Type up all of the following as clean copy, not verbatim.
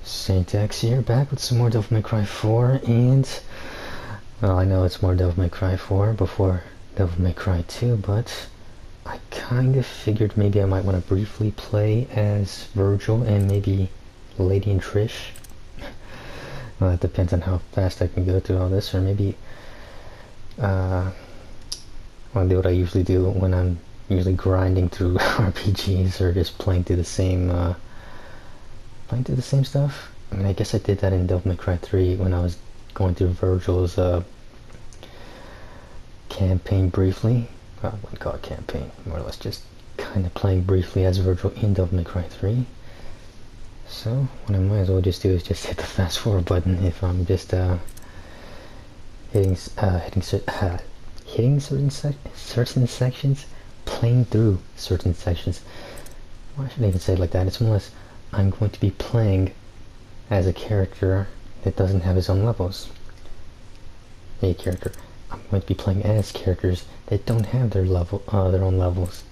Saint-X here, back with some more Devil May Cry 4, and, well, I know it's more Devil May Cry 4 before Devil May Cry 2, but I kind of figured maybe I might want to briefly play as Vergil and maybe Lady and Trish. Well, that depends on how fast I can go through all this, or maybe, I'll do what I usually do when I'm usually grinding through RPGs or just playing through the same stuff. I mean, I guess I did that in Devil May Cry 3 when I was going through Vergil's campaign briefly. Well, I wouldn't call it campaign, more or less just kind of playing briefly as Vergil in Devil May Cry 3. So, what I might as well just do is just hit the fast forward button if I'm just hitting certain sections, playing through certain sections. Why should I even say it like that? It's more or less I'm going to be playing as a character that doesn't have his own levels. I'm going to be playing as characters that don't have their own levels.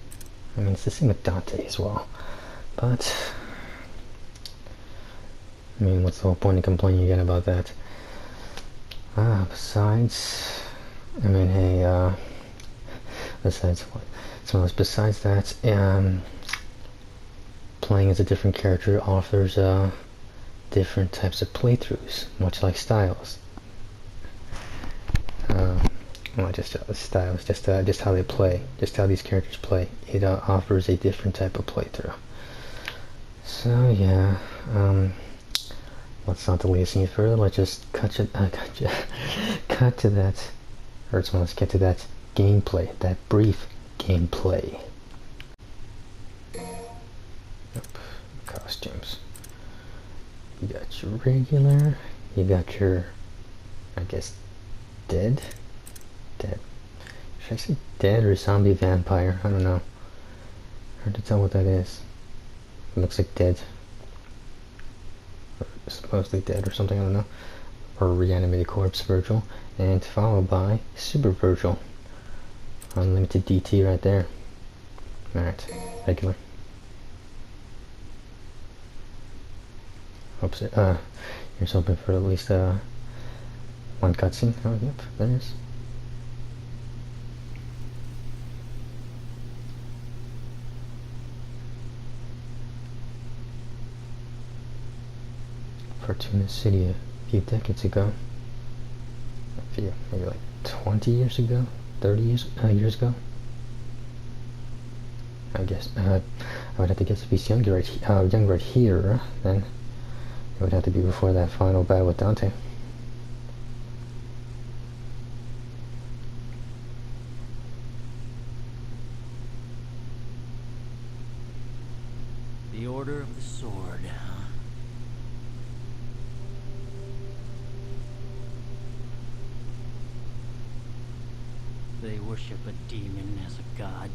I mean, it's the same with Dante as well. But I mean, what's the whole point of complaining again about that? Besides, I mean, hey, besides what? So besides that, playing as a different character offers different types of playthroughs, much like styles. Not just styles, just how they play, just how these characters play. It offers a different type of playthrough. So yeah, let's not delay this any further. Let's just cut to that. Or let's get to that gameplay, that brief gameplay. Costumes. You got your regular, you got your, I guess, dead. Should I say dead or zombie vampire? I don't know. Hard to tell what that is. It looks like dead. Or supposedly dead or something, I don't know. Or reanimated corpse Vergil. And followed by Super Vergil. Unlimited DT right there. Alright, regular. Oops, here's hoping for at least one cutscene. Oh, yep, there is. Fortuna City a few decades ago. Maybe like 20 years ago? 30 years ago? I guess. I would have to guess if he's young right here, then it would have to be before that final battle with Dante. The Order of the Sword, huh? They worship a demon as a god.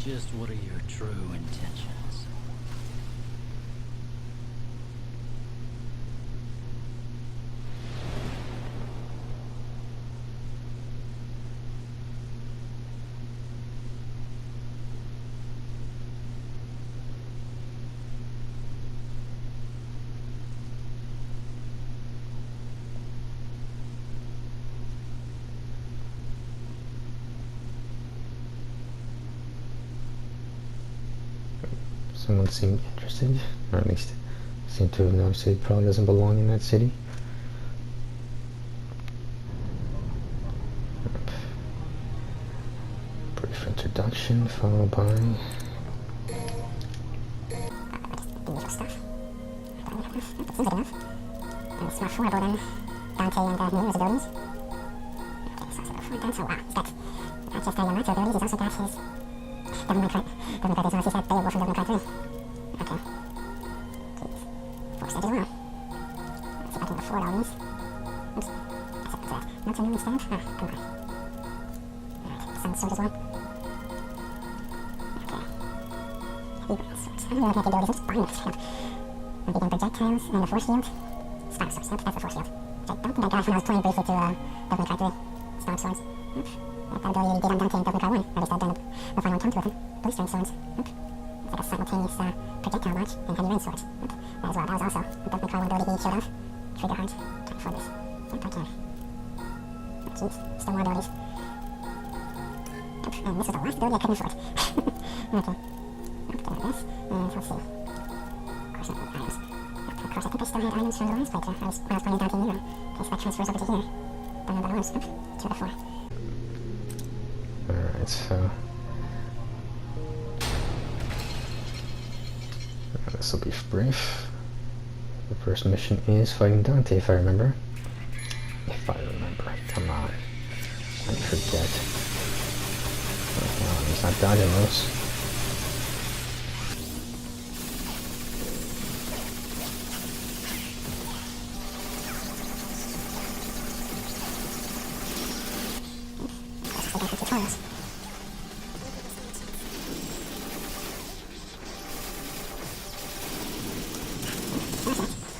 Just what are your true intentions? Someone seemed interested, or at least seemed to have noticed it probably doesn't belong in that city. Brief introduction, followed by the usual stuff. That seems like enough. And it's more affordable than Dante and Nero's abilities. Okay, so it's before Dante. Wow, he's got not just Yamato abilities, he's also got his Devil May Cry. Devil May Cry is obviously that Beowulf from Devil May Cry 3. Okay. Jeez. 4 stages long. Let's see if I can afford all these. Oops. What's that? No to new stand? Ah, come on. Alright, Sun Sword as well. Okay. Heavy Ground Swords. I don't know what the abilities are. Just buying this right now. And begin projectiles and the force field. Star Swords, yep, that's the force field. Which I don't think I got when I was playing briefly to Devil May Cry 3. Star Swords. Yep. That ability he did on Dante in Devil May Cry 1. At least I've done the final encounter with him. Blistering swords. Yep. It's like a simultaneous projectile launch and heavy rain swords. Yep. That as well. That was also a Devil May Cry 1 ability he showed off. Trigger hard. Can't afford this. Yep, I can. Oh, jeez. Still more abilities. Yep. And this was the last ability I couldn't afford. Okay. Yep, there it is. And let's see. Of course, I need items. Of course, I think I still had items from the last playthrough, at least when I was playing Dante Nero. Okay, so that transfers over to here. Don't know about arms. Yep, 2 out of 4. Alright, so this will be brief. The first mission is fighting Dante, if I remember. If I remember. Come on. I forget. Oh, he's not dodging those. I got the tutorials. Perfect.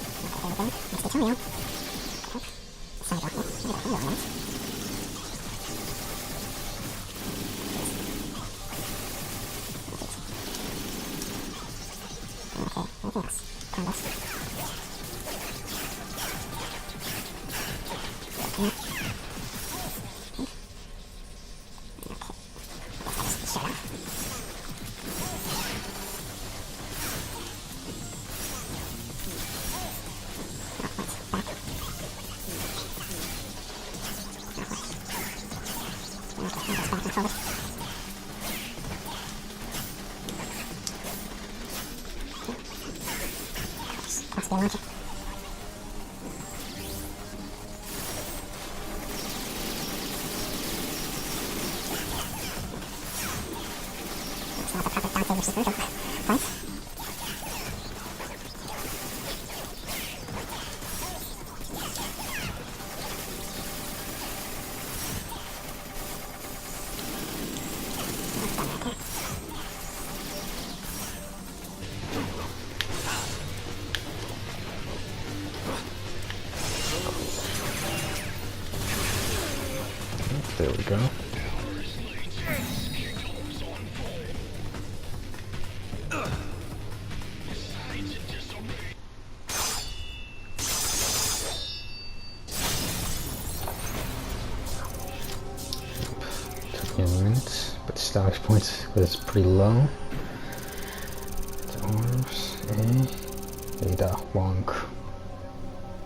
Okay, there we go. Next tutorial. Sidewalk. Yeah, I got a handle on that. Okay, anything else? Combos. Possibly a launcher. It's not the perfect Dante versus Vergil fight. There we go. Took me a minute, but stock points was pretty low. Dwarves, Ada Wonk.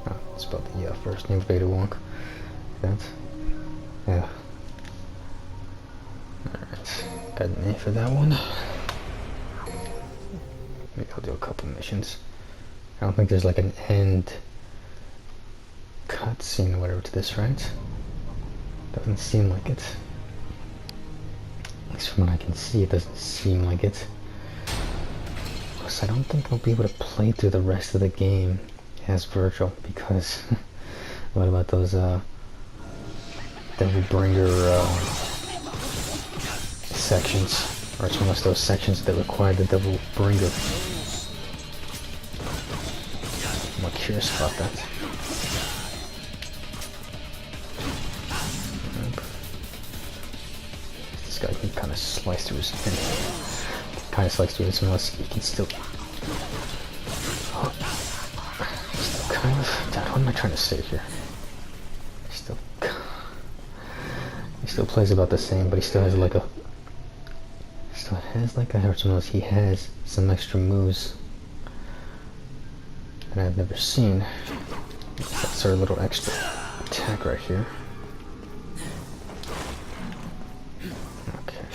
Oh, it's about the first name of Ada Wonk. That. Yeah. Alright, got an A for that one. Maybe I'll do a couple missions. I don't think there's like an end cutscene or whatever to this, right? Doesn't seem like it. At least from what I can see, it doesn't seem like it. Plus, I don't think I'll be able to play through the rest of the game as Vergil, because what about those Devilbringer sections, or it's one of those sections that require the Devilbringer. I'm more curious about that. This guy can kind of slice through his skin. Kind of slice through his skin, unless he can still. Still kind of. Dad, what am I trying to say here? Still. He still plays about the same, but he still has like a... I heard some notes, he has some extra moves that I've never seen. That's our little extra attack right here. Okay.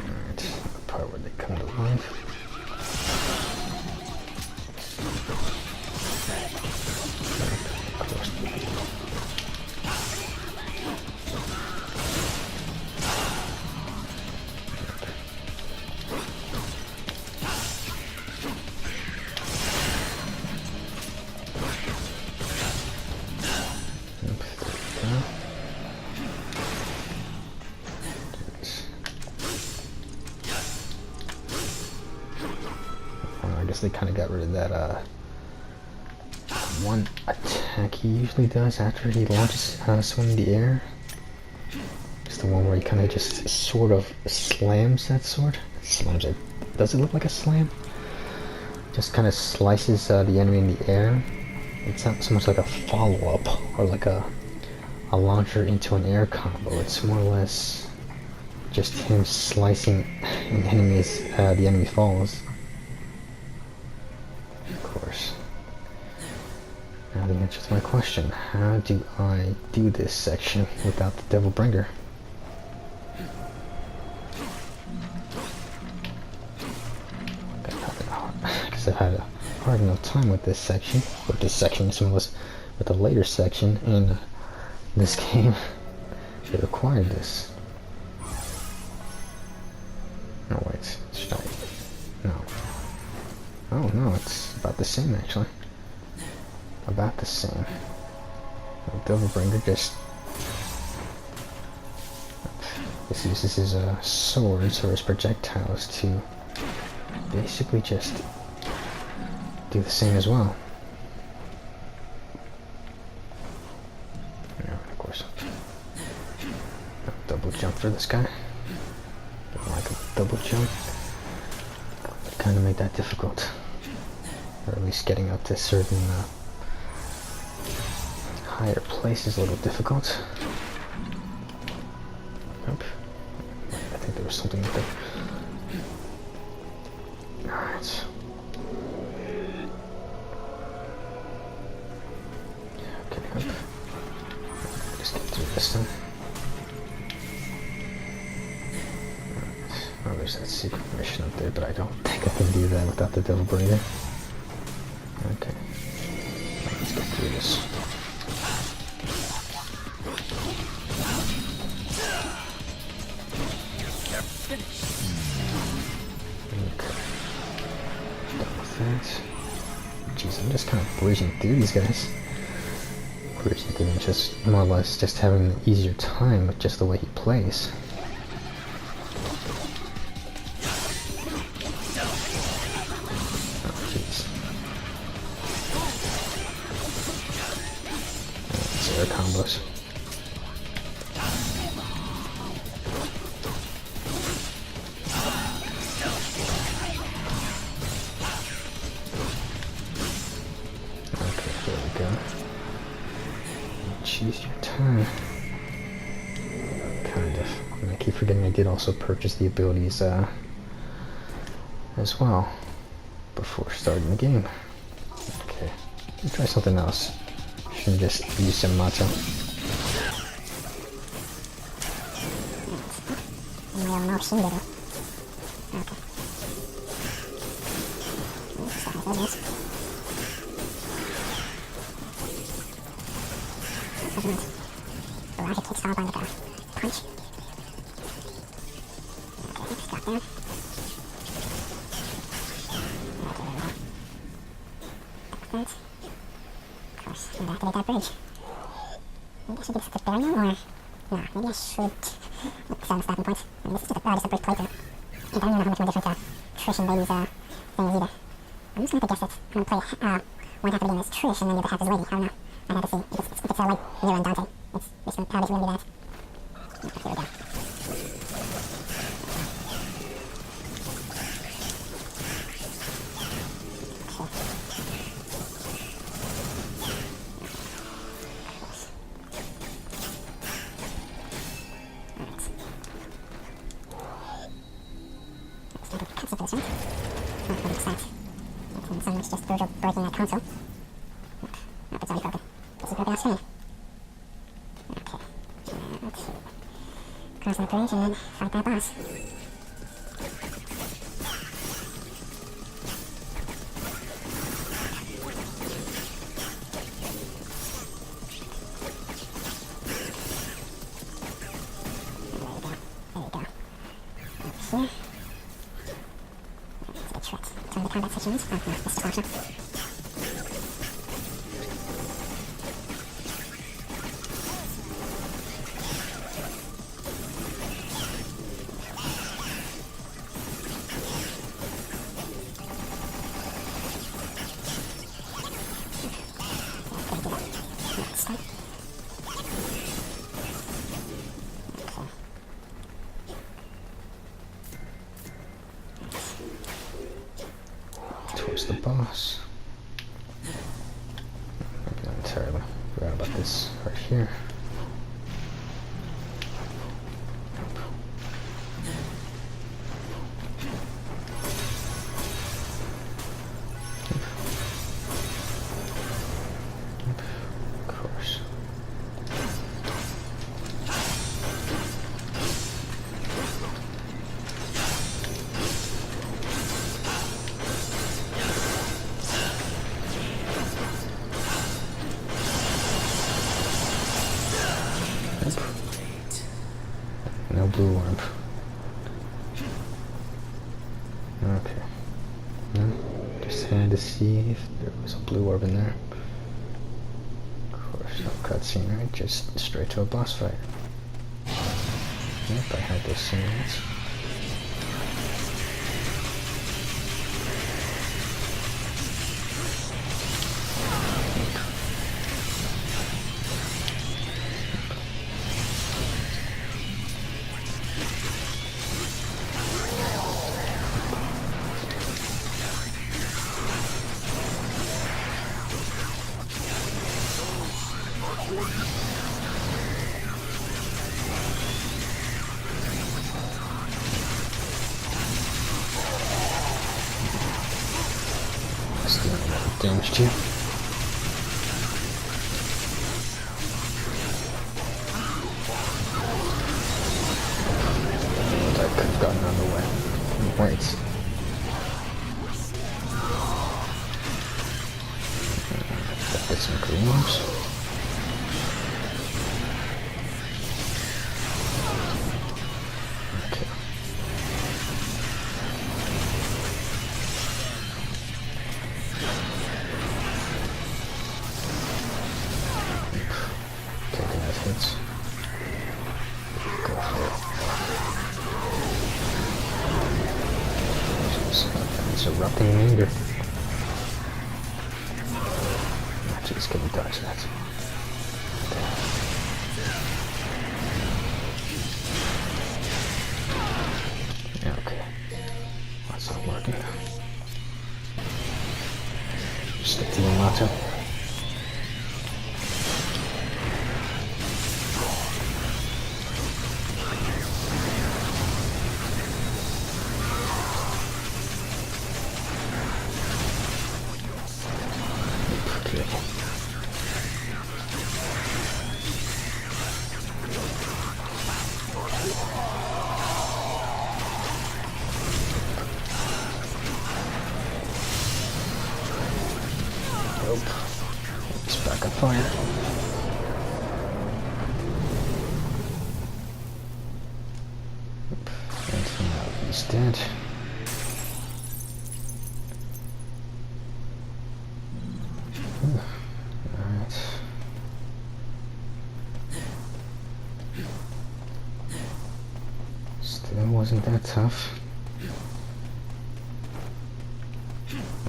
Alright, the part where they come to life. They kind of got rid of that one attack he usually does after he launches someone in the air. It's the one where he kind of just sort of slams that sword. Slams it. Does it look like a slam? Just kind of slices the enemy in the air. It's not so much like a follow-up or like a launcher into an air combo. It's more or less just him slicing an enemy's, the enemy falls. Now the answer to my question, how do I do this section without the Devil Bringer? Because I've had a hard enough time with this section, as well as with the later section in this game. It required this. No, wait, should I? No. Oh no, it's about the same actually. About the same. The Devil Bringer just uses his swords or his projectiles to basically just do the same as well. Yeah, of course. Double jump for this guy. Don't like a double jump. Kind of made that difficult, or at least getting up to certain higher places a little difficult. Nope. I think there was something up there. Alright. Okay, up. Just get through this then. Oh, there's that secret mission up there, but I don't think I can do that without the Devil Bringer. Okay. Let's get through this. Okay. Done with that. Jeez, I'm just kind of breezing through these guys. Breezing through them, just more or less just having an easier time with just the way he plays. Air combos. Okay, there we go. Choose your turn. Kind of. And I keep forgetting I did also purchase the abilities as well before starting the game. Okay, let's try something else. And just use some matcha. Maybe I have to make that bridge. Maybe I should get stuck there now, or... No, maybe I should... Look, some stopping points. I mean, this is just a bridge plate, and I don't know how much more different Trish and Lady's thing is either. I'm just gonna have to guess it. I'm gonna play one half of the game as Trish, and then the other half as Lady. I don't know. I'd have to see. If it's like Nero and Dante, it's probably gonna be that. Okay, here we go. right? Oh, maybe it's that. And so much just Vergil breaking that console. Nope, it's already broken. This is broken out screen. Okay. Let's cross that bridge and then fight that boss. Here. It's a big trick. Turn the combat sections. Oh, no, this is optional. Towards the boss. Maybe not entirely. Forgot about this right here. Of course. No blue orb. Okay. Just had to see if there was a blue orb in there. Of course, no cutscene, right? Just straight to a boss fight. Yep, I had those scenes. Still a lot of damage to you. I could have gotten out of the way. Wait. Get some green orbs. Okay. Taking those hits. Go for it. It's erupting in anger. Just couldn't dodge that. Okay. That's not working. Stick to the motto. Nope. It's back on fire. And now he's dead. Alright. Still wasn't that tough.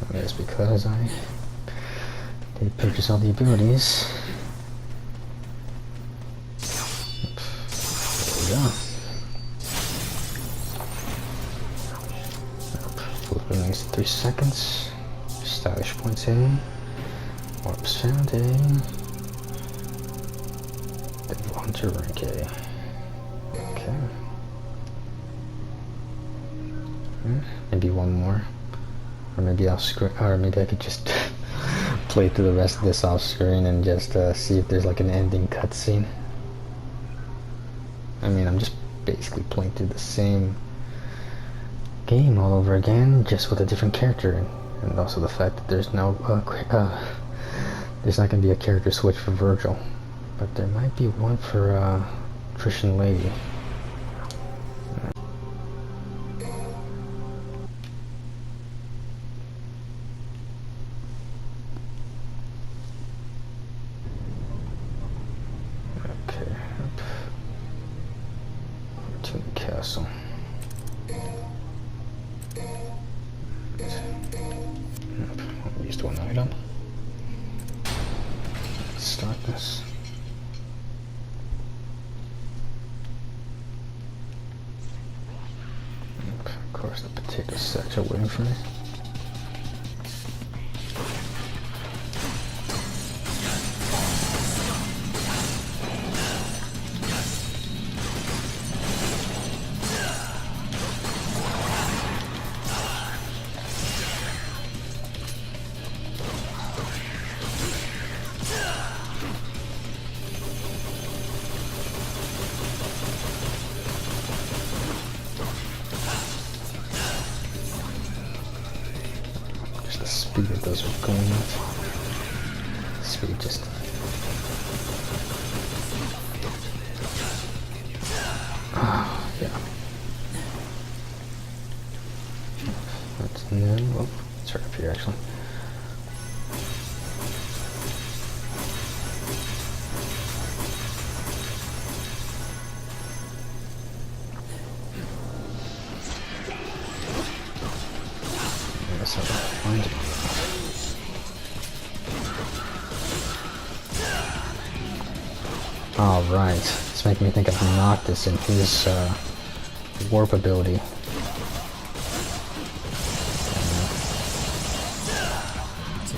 I guess because I did purchase all the abilities. There we go. Food remains 3 seconds. Stylish points A. Orbs found A. Devil Hunter rank A. Okay. maybe one more, or maybe or maybe I could just play through the rest of this off screen and just see if there's like an ending cutscene. I mean, I'm just basically playing through the same game all over again, just with a different character, and also the fact that there's no there's not going to be a character switch for Vergil, but there might be one for Christian Lady. Okay, up to the castle. Used one item. Let's start this. Okay, of course, the potato sacks are waiting for me. Speed that those are going at. Speed just... Oh, yeah. That's new. Oh, it's right up here actually. That's how I find it. Alright, it's making me think of Noctis and his warp ability.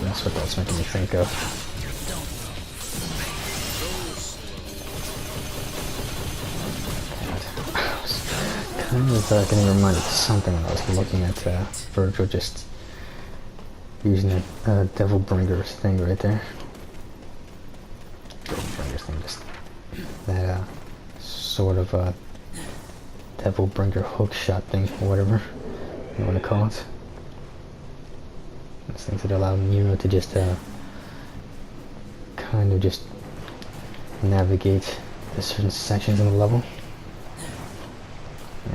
That's what that's making me think of. God. I was getting reminded of something when I was looking at Vergil just using that Devil Bringer's thing right there. Devil Bringer's thing, just that sort of Devil Bringer hook shot thing, or whatever you want to call it. Those things that allow Nero to just kind of just navigate the certain sections of the level.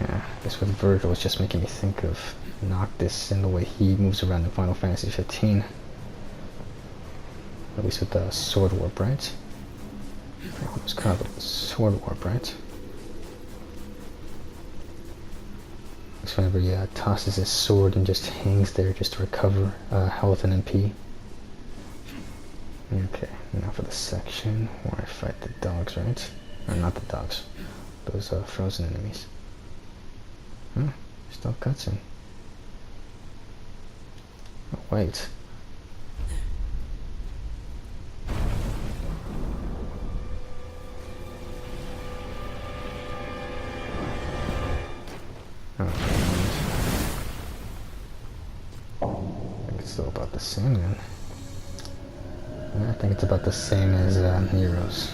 Yeah, I guess with Vergil it's just making me think of Noctis and the way he moves around in Final Fantasy 15. At least with the sword warp, right? It was kind of a sword warp, right? So whenever he tosses his sword and just hangs there just to recover health and MP. Okay, now for the section where I fight the dogs, right? Or not the dogs, those frozen enemies. Huh, still cutscene. Oh, wait. Oh, I think it's still about the same then. Yeah, I think it's about the same as Nero's.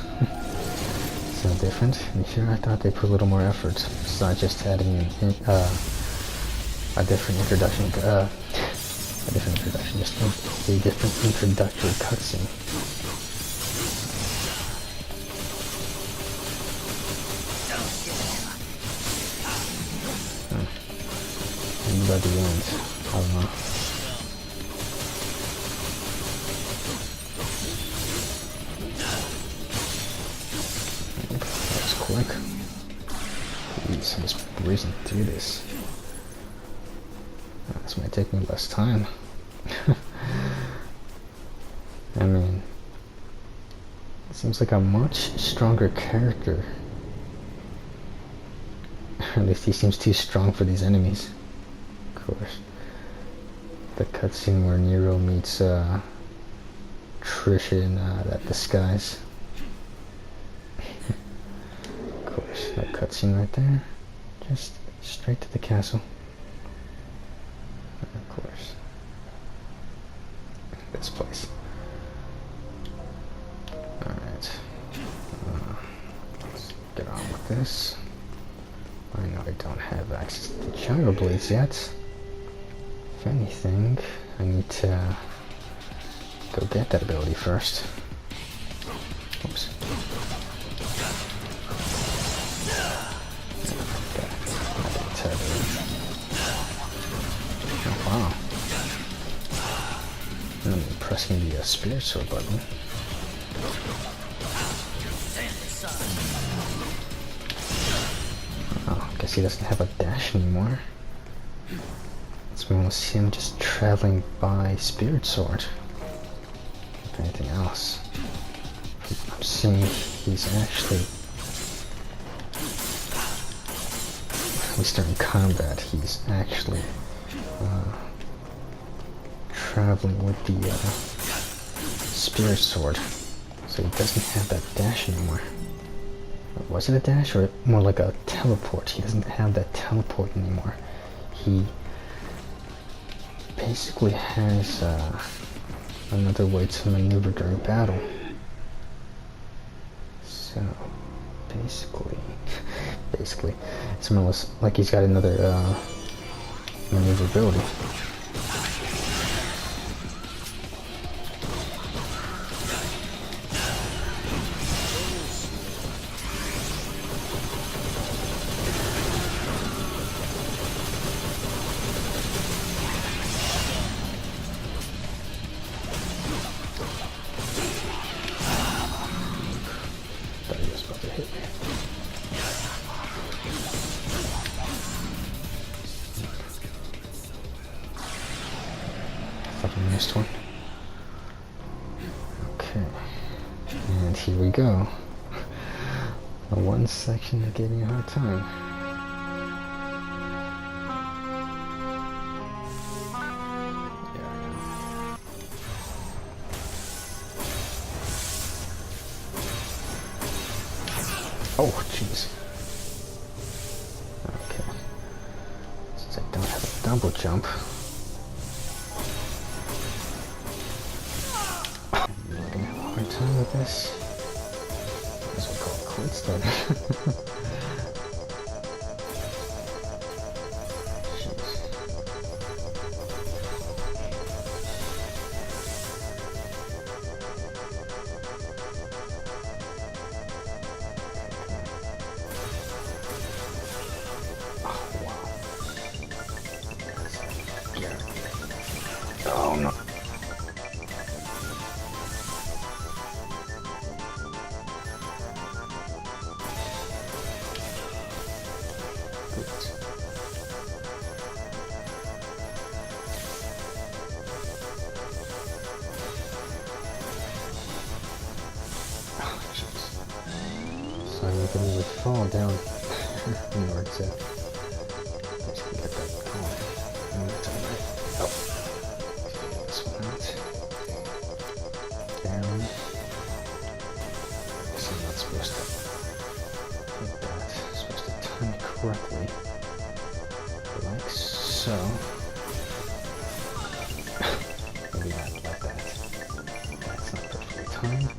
It's no different. And sure, I thought they put a little more effort. It's not just adding in, a different introduction, just a different introductory cutscene. And by the end, I don't know. That was quick. Jeez, I'm just breezing through this. This might take me less time. I mean, it seems like a much stronger character. At least he seems too strong for these enemies. Of course. The cutscene where Nero meets Trish in that disguise. Of course, that cutscene right there. Just straight to the castle. I know I don't have access to the gyro blades yet. If anything, I need to go get that ability first. Oops. Oh, wow. I'm pressing the spirit sword button. Oh, guess he doesn't have a dash anymore. It's more or less him just traveling by spirit sword. If anything else. I'm seeing he's actually, at least during combat, he's actually traveling with the spirit sword. So he doesn't have that dash anymore. Was it a dash or more like a teleport? He doesn't have that teleport anymore. He basically has another way to maneuver during battle. So basically, it's more or less like he's got another maneuverability. Fucking missed one. Okay. And here we go. The one section that gave me a hard time. Oh, jeez. Okay. Since I don't have a double jump. I'm gonna have a hard time with this. Might as well call it quits then. Jeez. Oh no. Oh, jeez. So I think we would fall down in order to basically get that going. And that's alright. Oh. This one out. Down. I guess I'm not supposed to hit that. I'm supposed to time it correctly. Like so. Maybe not like that. That's not perfectly timed.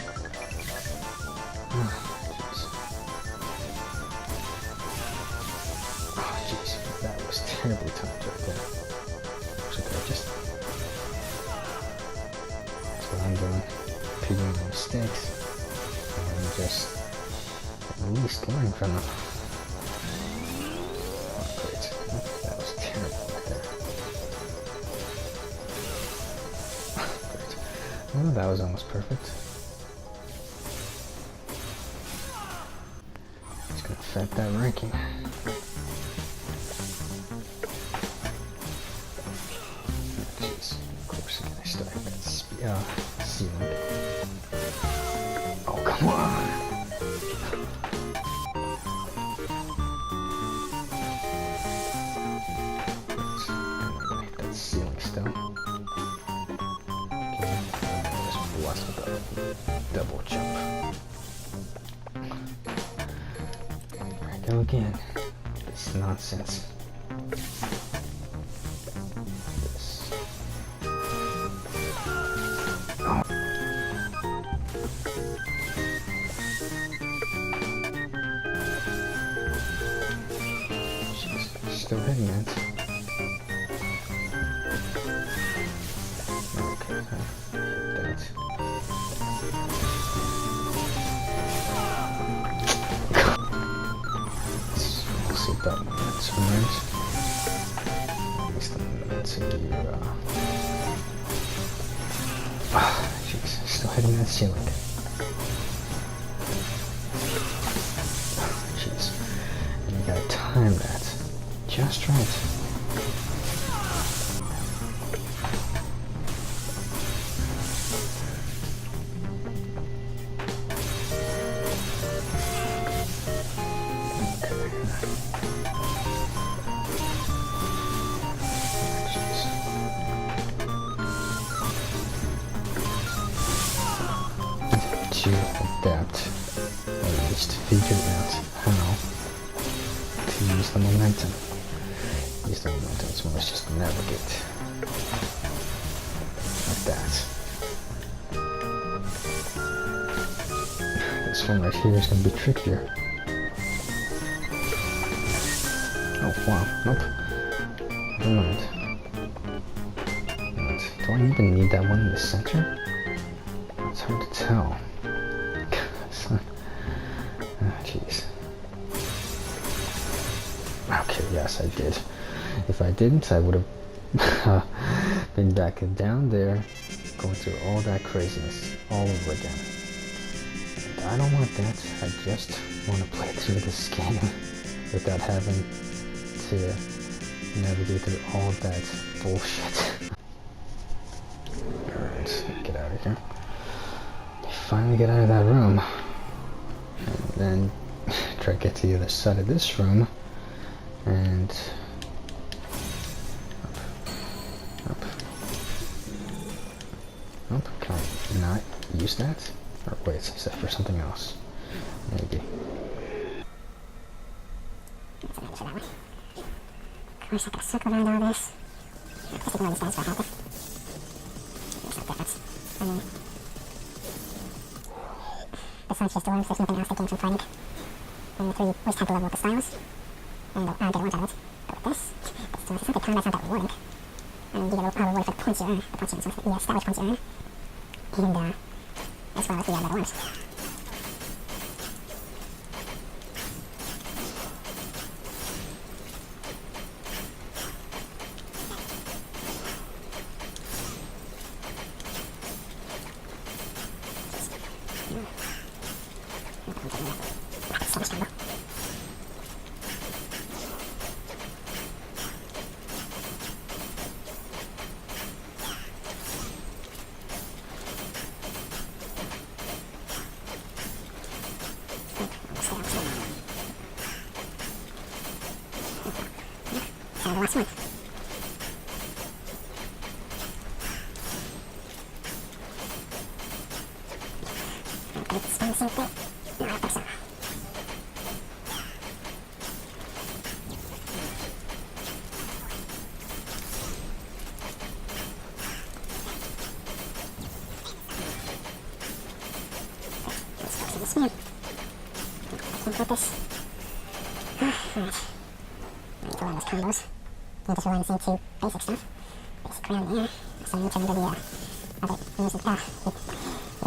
Oh, jeez. That was terribly timed right there. Okay, just... That's what I'm doing. Repeating my mistakes. And just at least learn from them. Oh, great. That was terrible right there. Great. Well, that was almost perfect. It's gonna affect that ranking. Jeez, of course, I start at that ceiling. Oh, come on! I'm gonna hit that ceiling still. Okay, just blessed with a double jump. There I go again. This nonsense. This. Oh. still hitting it. Okay, hit that. We'll see if that one turns. At least I'm gonna take you, jeez, still hitting that ceiling. Jeez. And you gotta time that just right. To adapt, at least figure out how to use the momentum. Use the momentum as well as just navigate like that. This one right here is going to be trickier. Oh wow, nope. Never mind. Do I even need that one in the center? It's hard to tell. Jeez. Okay, yes, I did. If I didn't, I would have been back down there, going through all that craziness all over again. And I don't want that. I just want to play through this game without having to navigate through all that bullshit. Alright, get out of here. Finally get out of that room. And then try to get to the other side of this room. And up. Can I not use that? Or wait, is that for something else? Maybe. Of course, I gotta circle around all this. Just ignore these guys for a second. There's no difference. I mean, besides just dwarves, there's nothing else that games from fighting. And the 3 always tend to level up the styles. And I'll get a lunge out of it. But with this, it's not the combat's not that rewarding. And you get a reward for the points you earn. The points you earn, so the established points you earn. And, as well as the level arms. The last one. It's the same thing. No, I don't think so. Let's focus on this man. I can't get this. Alright. I need to learn those combos. You just rely on the same 2 basic stuff. Basic ground and air. So you need to remember the other music, the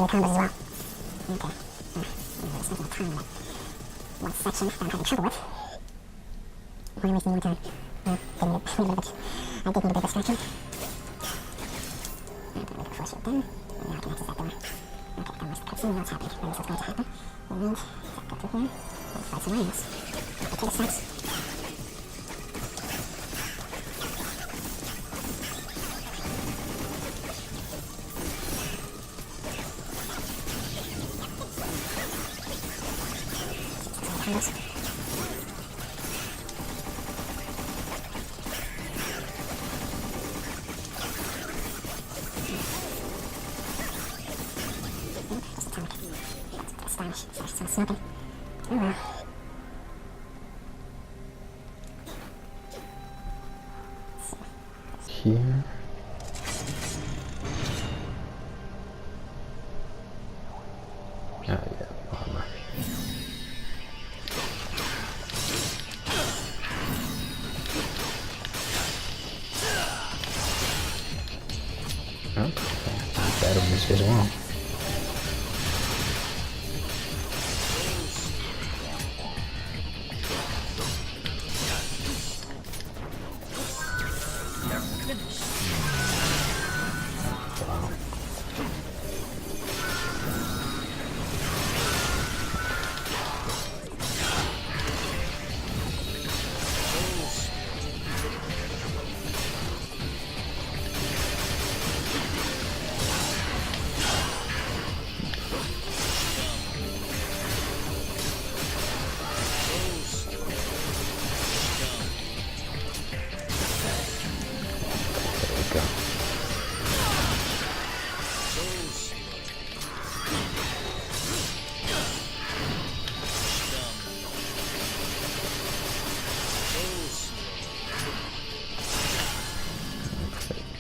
combos as well. Okay. There's nothing to time in that one section that I'm having trouble with. Why am I wasting more time? Didn't need a bit. I did need a bit of distraction. And I'm going to force it then. And now I can access that door. Okay, that was the cutscene. Now it's happening. That is what's going to happen. And go through here. And fight some rhinos. Potato stacks. Combos. Just atomic. That's stylish. Sounds smoking. Oh well. Here. Oh yeah, armor. damage as well.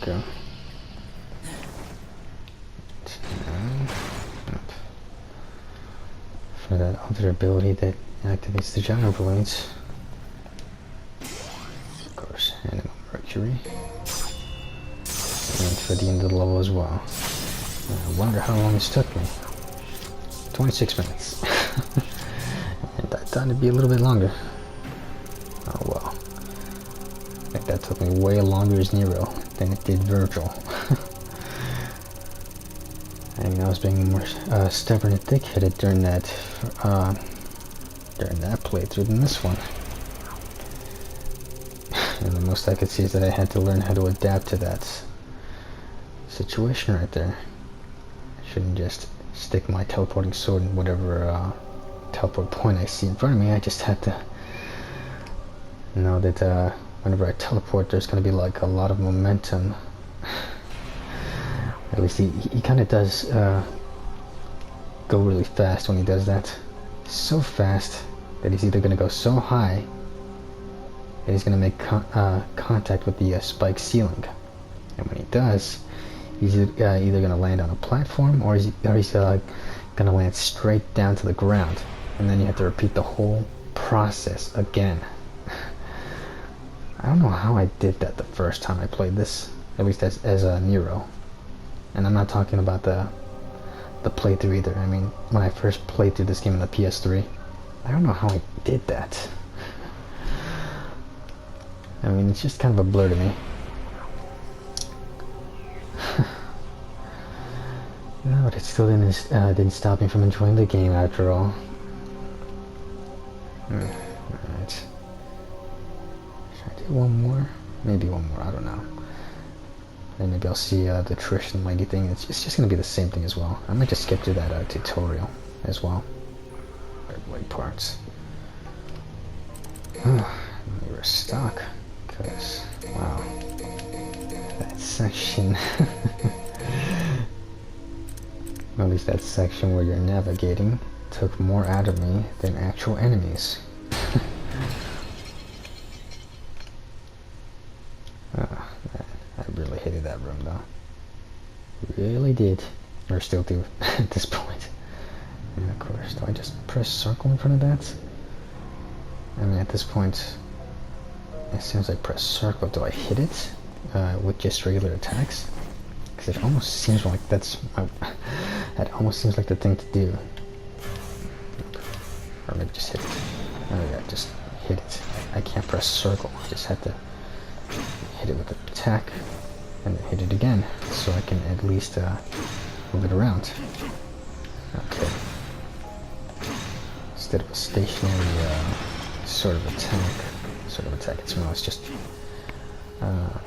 Go. For that other ability that activates the gyro blades. Of course, Animal Mercury. And for the end of the level as well. I wonder how long this took me. 26 minutes. And I thought it'd be a little bit longer. Oh well. I think that took me way longer as Nero than it did Vergil. I mean, I was being more stubborn and thick-headed during that playthrough than this one. And the most I could see is that I had to learn how to adapt to that situation right there. I shouldn't just stick my teleporting sword in whatever teleport point I see in front of me. I just had to know that whenever I teleport, there's going to be like a lot of momentum. At least he kind of does go really fast when he does that. So fast that he's either going to go so high that he's going to make contact with the spike ceiling. And when he does, he's either going to land on a platform or he's going to land straight down to the ground. And then you have to repeat the whole process again. I don't know how I did that the first time I played this, at least as a Nero. And I'm not talking about the playthrough either. I mean, when I first played through this game on the PS3, I don't know how I did that. I mean, it's just kind of a blur to me. No, but it still didn't stop me from enjoying the game after all. Alright. Should I do one more? Maybe one more, I don't know. And maybe I'll see the Trish and Lady thing. It's just going to be the same thing as well. I might just skip through that tutorial as well. Red white parts. Let me restock. Because, wow. That section. At least that section where you're navigating took more out of me than actual enemies. I really hated that room though. Really did. Or still do at this point. And of course, do I just press circle in front of that? I mean, at this point, as soon as I press circle, do I hit it with just regular attacks? Because it almost seems like that almost seems like the thing to do. Or maybe just hit it. Oh yeah, just hit it. I can't press circle. I just have to hit it with an attack and then hit it again so I can at least move it around. Okay. Instead of a stationary sort of attack, it's more, it's just a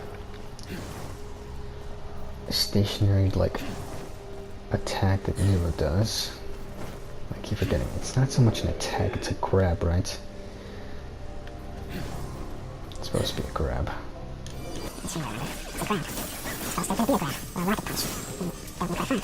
stationary like attack that Nero does. I keep forgetting. It's not so much an attack, it's a grab, right? It's supposed to be a grab. It's a grab. It's supposed to be a grab. Or a rocket punch. Don't look like fun.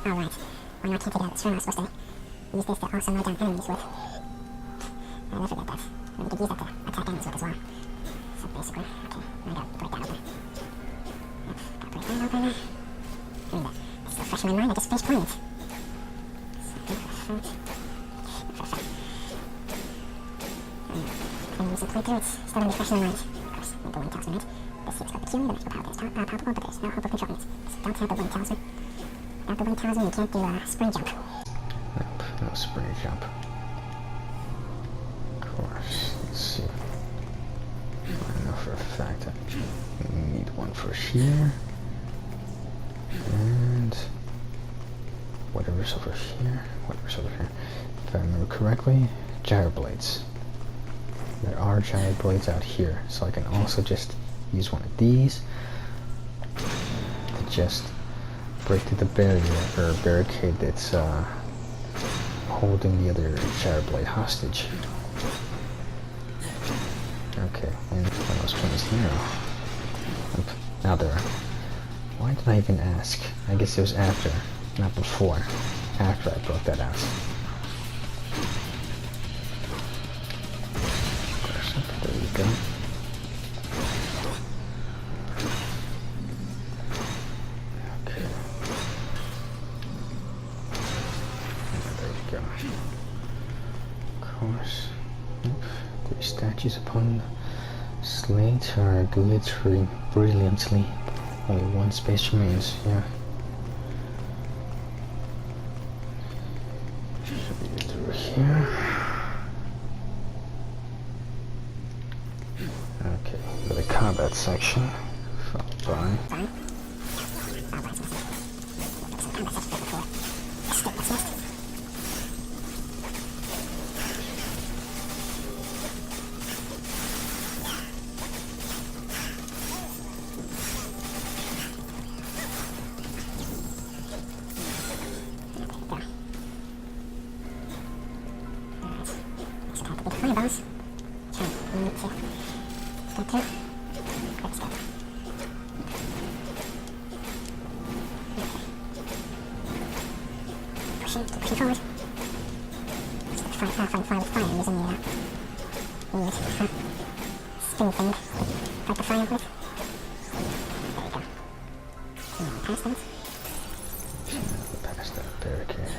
Alright. Why not can't take it out? Sure, I'm supposed to use this to also mow down enemies with. I forget that. And we could use that to attack enemies with as well. So basically, okay, I gotta break that open. Yep, gotta break that open. I mean, that's still fresh in my mind, I just finished playing it. Recent playthrough, it's still gonna be fresh in my mind. Of course, the wind tells me it. This seems quite peculiar, the magical power is palpable, but there's no hope of controlling it. So don't have the wind tells me. Without the wind tells me you can't do a spring jump. Nope, no spring jump. Of course, let's see. I know for a fact I need one for here. And whatever's over here, whatever's over here. If I remember correctly, gyro blades. There are gyro blades out here, so I can also just use one of these to just break through the barrier or barricade that's holding the other gyro blade hostage. Okay, and when those planes there. Now there are. Why did I even ask? I guess it was after, not before. After I broke that out. There you go. Okay. There you go. Of course. Yep. 3 statues upon the slate are glittering brilliantly. Only 1 space remains, yeah. Should be through here. Okay, for the combat section, followed by... Pushing forward. Fly with fire using the weird spin thing to fight the fire with. There you go. Past that. Past that barricade.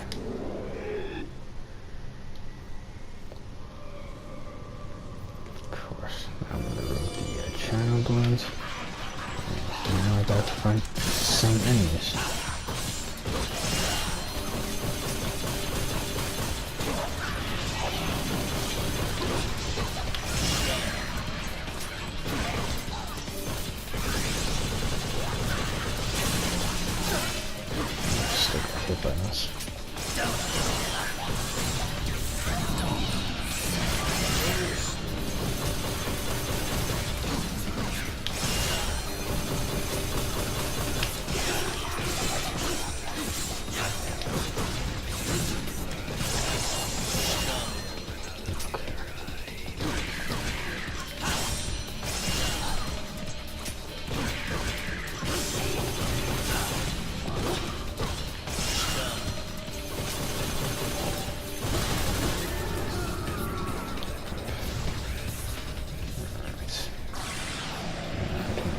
Of course, now I'm gonna remove the channel blades. Now I got to find the same enemies. Buttons.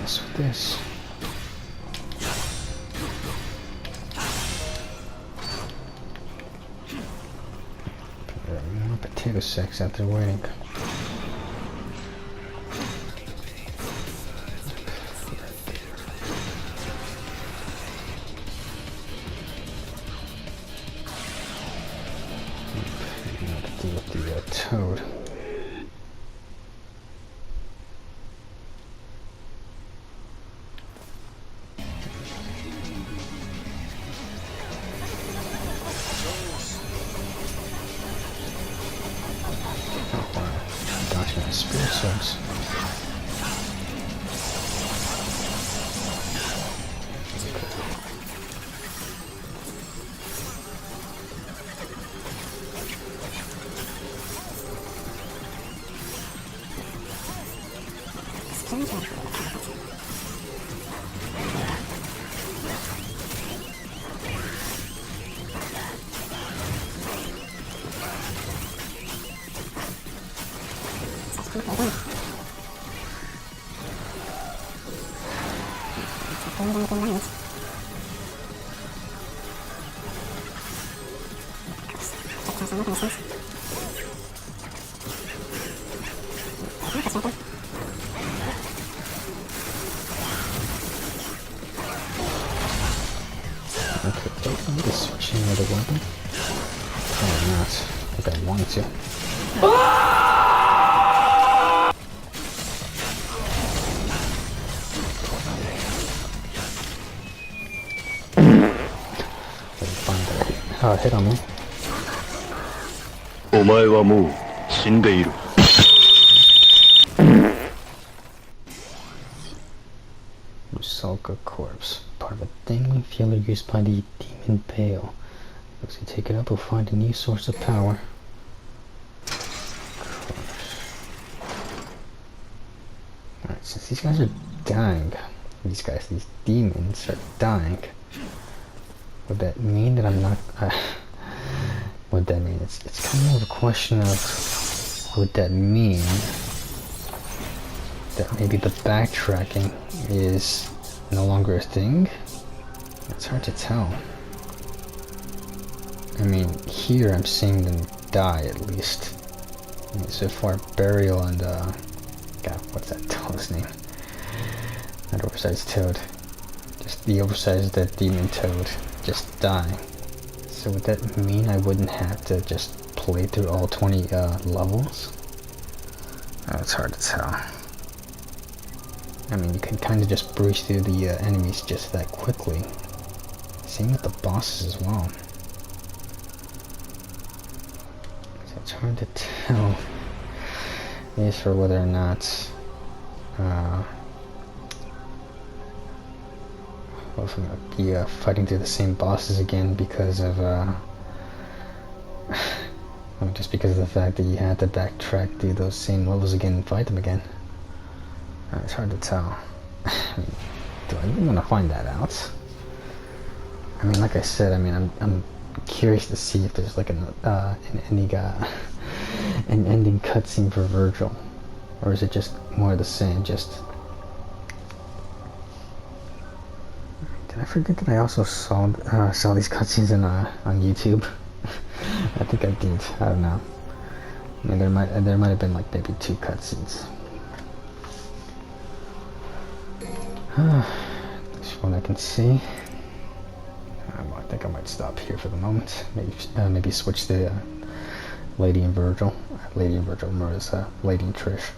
With this. There are more potato sacks out there waiting. Now to deal with the toad. Spirit swords. don't need anything right. Check out some mechanisms. Marcus right there. Okay, I'm just switching another weapon. Probably not. I think I wanted to. Hit on me. お前はもう死んでいる。 Usalka corpse. Part of a thinly feeler used by the demon Pale. Those who take it up will find a new source of power. Alright, since these guys are dying, these demons are dying, would that mean that I'm not... would that mean? It's kind of more of a question of, would that mean that maybe the backtracking is no longer a thing? It's hard to tell. I mean, here I'm seeing them die at least. I mean, so far, Vergil and, God, what's that toad's name? That oversized toad. Just the oversized demon toad. Just dying. So would that mean I wouldn't have to just play through all 20 levels? Oh, it's hard to tell. I mean, you can kind of just breeze through the enemies just that quickly. Same with the bosses as well. So it's hard to tell as for whether or not if I'm gonna be fighting through the same bosses again because of just because of the fact that you had to backtrack through those same levels again and fight them again. It's hard to tell. I mean, do I even want to find that out? I mean, like I said, I mean, I'm curious to see if there's like an ending cutscene for Vergil, or is it just more of the same? Just did I forget that I also saw these cutscenes on YouTube? I think I did. I don't know. I mean, there might have been like maybe 2 cutscenes. This one I can see. I think I might stop here for the moment. Maybe switch to Lady and Vergil. Lady and Vergil more as Lady and Trish.